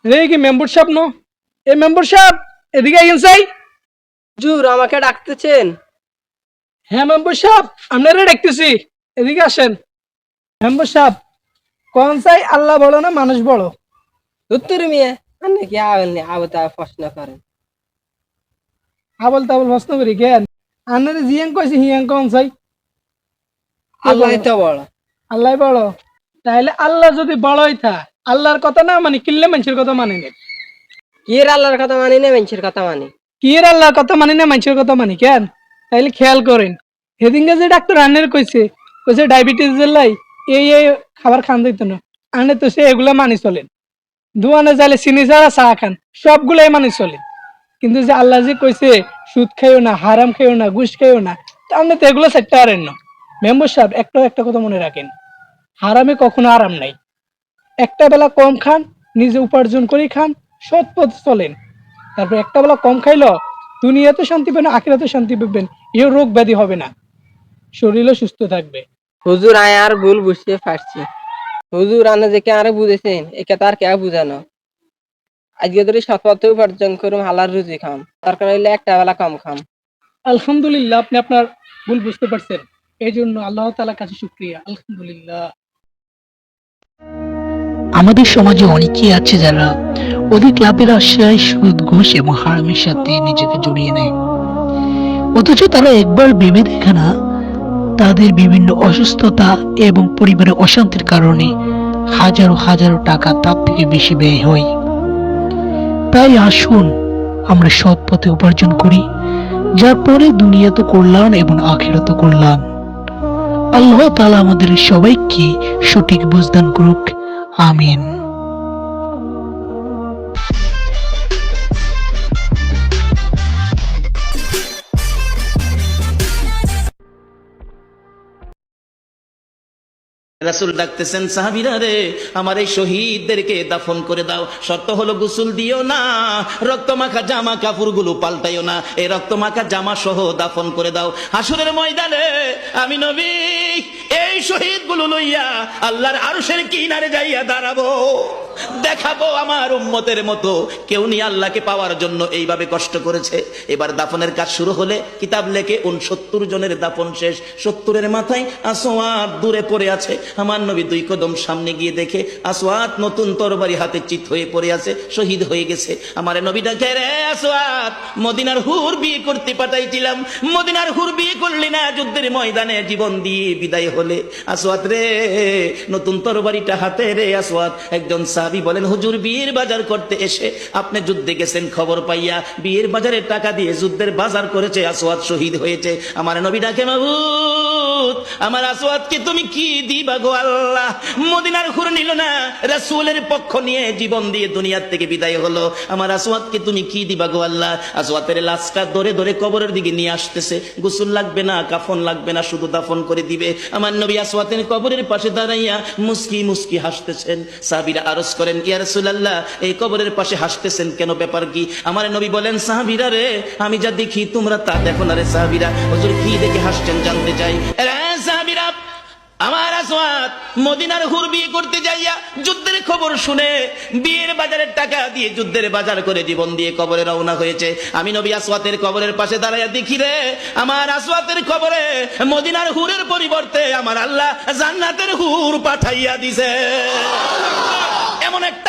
রে কি মেম্বার সাহেব নো? এই মেম্বার সাহেব এদিকে আইন চাই। হুজুর আমাকে ডাকতেছেন? হ্যাঁ মেম্বার সাহেব, আপনারা দেখতেছি, এদিকে আসেন। মেম্বার সাহেব কোন চাই, আল্লাহ বড় না মানুষ বড়? উত্তর মিয়া আপনি কি আবতা প্রশ্ন করেন? আবল তাবল প্রশ্ন করি কেন? আপনারা জিয়াং কইছি হিয়াং কোন চাই? আল্লাহ তো বড়। আল্লাহ বড়। তাহলে আল্লাহ যদি বড়ই থা, আল্লাহর কথা না মানে কিল্লে মানুষের কথা মানে নেই। কি এর আল্লাহর কথা মানি না মানুষের কথা মানি? কি এর আল্লাহর কথা মানি না মানুষের কথা মানি কেন? তাইলে খেয়াল করেন, সেদিনকে যে ডাক্তার আনের কইছে কইছে ডায়াবেটিস লাই এই খাবার খান দিত না, আনে তো সে এগুলা মানি চলেন। দোয়ানে যাইলে চিনি ছাড়া চা খান, সবগুলাই মানি চলেন। কিন্তু যে আল্লাহ যে কইছে সুদ খাইও না, হারাম খাইও না, ঘুষ খাইও না, তা আপনি তো এগুলো চাইতে পারেন না। মেম্বার সাহেব একটা কথা মনে রাখেন, হারামে কখনো আরাম নাই। একটা বেলা কম খান, নিজে উপার্জন করে খান, সৎ পথে চলেন। তারপর একটা বেলা কম খাইলো, দুনিয়াতে শান্তি পাবেন, আখিরাতে শান্তি পাবেন, এও রোগ ব্যাধি হবে না, শরীরও সুস্থ থাকবে। হুজুর আয় আর ভুল বুঝতে পারছি। হুজুর আনে যে কে আরে বুঝেছেন একে তার কে বুঝানো। আজকে ধরে সৎ পথে উপার্জন করুম, হালাল রুজি খাম, দরকার হইলে একটা বেলা কম খাম। আলহামদুলিল্লাহ, আপনি আপনার ভুল বুঝতে পারছেন, এই জন্য আল্লাহ তাআলার কাছে শুকরিয়া, আলহামদুলিল্লাহ। আমাদের সমাজে অনেকেই আছে যারা অধিক লাভের আশায় সুদ ঘুষ এবং হারামের সাথে নিজেকে জড়িয়ে নেয়, অথচ তারা একবার ভেবে দেখে না তাদের বিভিন্ন অসুস্থতা এবং পরিবারের অশান্তির কারণে হাজারো হাজারো টাকা তার থেকে বেশি ব্যয় হয়। তাই আসুন আমরা সৎ পথে উপার্জন করি, যার পরে দুনিয়া তো কল্যাণ এবং আখিরাত কল্যাণ। আল্লাহ তাআলা আমাদের সবাইকে সঠিক বুঝদান করুক, আমিন। রাসূল ডাকতেছেন, সাহাবীরা রে, আমার এই শহীদদেরকে দাফন করে দাও। শর্ত হলো গোসল দিও না, রক্তমাখা জামা কাপড়গুলো পাল্টাইও না, এই রক্তমাখা জামা সহ দাফন করে দাও। হাসরের ময়দানে আমি নবী এই শহীদগুলো লইয়া আল্লাহর আরশের কিনারে যাইয়া দাঁড়াবো, দেখাবো আমার উম্মতের মতো কেউ নিয়ে আল্লাহকে পাওয়ার জন্য এইভাবে কষ্ট করেছে। এবার দাফনের কাজ শুরু হলে কিতাব লেখে 69 জনের দাফন শেষ। 70-এর মাথায় আসওয়াত দূরে পড়ে আছে। আমার নবী 2 কদম সামনে গিয়ে দেখে আসওয়াত নতুন তরবারি হাতে চিত হয়ে পড়ে আছে, শহীদ হয়ে গেছে। আমার নবী ডাকে, রে আসওয়াত, মদিনার হুর বিয়ে করতে পাঠাইছিলাম, মদিনার হুর বিয়ে করলি না, যুদ্ধের ময়দানে জীবন দিয়ে বিদায় হলে। আসওয়াত রে, নতুন তরবারিটা হাতে রে। আসওয়াত একজন সাহাবী বলেন, হুজুর বিয়ের বাজার করতে এসে আপনি যুদ্ধে গেছেন, খবর পাইয়া বিয়ের বাজারের টাকা দিয়ে যুদ্ধের বাজার করেছে, আসওয়াত শহীদ হয়েছে। আমার নবী ডাকে, মাবুদ আমার আসওয়াতকে তুমি কি দিবা গো আল্লাহ? মদিনার হুর নিল না, রাসূলের পক্ষ নিয়ে জীবন দিয়ে দুনিয়ার থেকে বিদায় হলো, আমার আসওয়াতকে তুমি কি দিবা গো আল্লাহ? আসওয়াতের লাশটা ধরে ধরে কবরের দিকে নিয়ে আসতেছে, গোসল লাগবে না, কাফন লাগবে না, শুধু দাফন করে দিবে। আমার নবী আসওয়াতের কবরের পাশে দাঁড়াইয়া মুস্কি মুস্কি হাসতেছেন। সাহাবীরা আরজ করেন, ইয়া রাসূলুল্লাহ, এই কবরের পাশে হাসতেছেন কেন, ব্যাপার কি? আমার নবী বলেন, সাহাবীরা রে, আমি যা দেখি তোমরা তা দেখো না রে। সাহাবীরা, হুজুর কি দেখে হাসছেন জানতে চাই। সাহাবীরা, আমার আসওয়াত মদিনার হুর বিয়ে করতে যাইয়া যুদ্ধের খবর শুনে বিয়ের বাজারের টাকা দিয়ে যুদ্ধের বাজার করে জীবন দিয়ে কবরে রওনা হয়েছে। আমি নবী আসওয়াতের কবরের পাশে দাঁড়াইয়া দেখি রে, আমার আসওয়াতের কবরে মদিনার হুরের পরিবর্তে আমার আল্লাহ জান্নাতের হুর পাঠাইয়া দিছে। এমন একটা